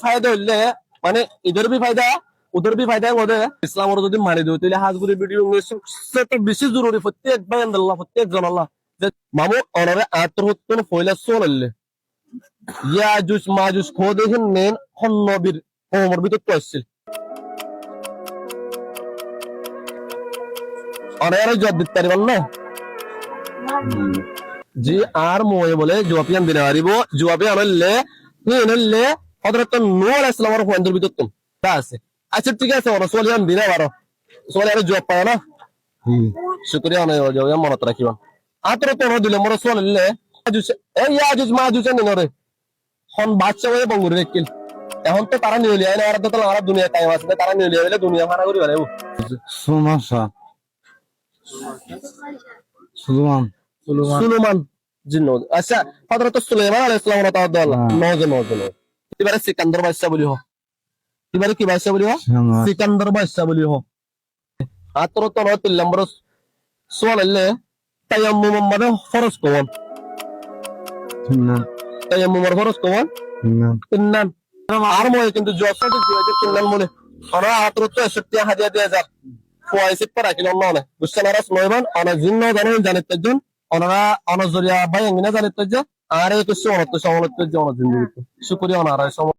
ফায়দা হইলে মানে ইধর ভি ফায়দা উধর ভি ফায়দা ওদের ইসলাম ওরা যদি মানে দেয় তাহলে হাজগুড়ি ভিডিও সবচেয়ে বেশি জরুরি প্রত্যেক বায়ান আল্লাহ প্রত্যেক জন আল্লাহ যে মামু অনারে আত্মহত্যা ফয়লা চললে ইয়াজুজ মাজুজ খোদেহিন নেন হন নবীর ওমর ভিতর তো আসছিল অনারে জবাব দিতে পারবেন না জি আর মোয়ে বলে জবাবিয়ান দিনে পারিব জবাবে আনলে নিলে হযরত নূহ আলাইহিস সালামের ফোনের ভিতর তো তা আছে আচ্ছা ঠিক আছে ওরা সোলিয়ান দিনে পারো সোলিয়ারে জবাব পাও না শুকরিয়া অনায় জবাব মনত রাখিবা আতর তো দিলে মোর সোললে মাজুজ এই ইয়াজুজ মাজুজ নেনরে হন বাদশা হয়ে বঙ্গুর রেকিল এখন তো তারা নিয়ে লিয়া আর তো তারা দুনিয়া টাইম আছে তারা নিয়ে লিয়া বলে দুনিয়া মারা করি পারে সুমাশা সুলেমান জিন্ন আচ্ছা হযরত সুলাইমান আলাইহিস সালাম রাতাল্লাহ নওজে এবারে সিকান্দার বাদশা বলি হ এবারে কি বাদশা বলি হ সিকান্দার বাদশা বলি হ আতর তো নম্বর সোয়ালে তায়াম্মুম মানে ফরজ কোন তায়াম্মুমের ফরজ কোন তিননান আর মনে কিন্তু জসাতে দিয়েছে তিননান মনে ওরা আতর তো 61 হাজার দিয়ে যা ফয়সিত পারা কি নন বুঝছেন আর সুলাইমান ana জিন্ন জানেন তাজন ওনারা অনজরিয়া বাইঙ্গিনা জানেন তাজ আর এই কিছু অনত্য সমালোচ্য জন জিন্দিগি শুকরিয়া ওনারা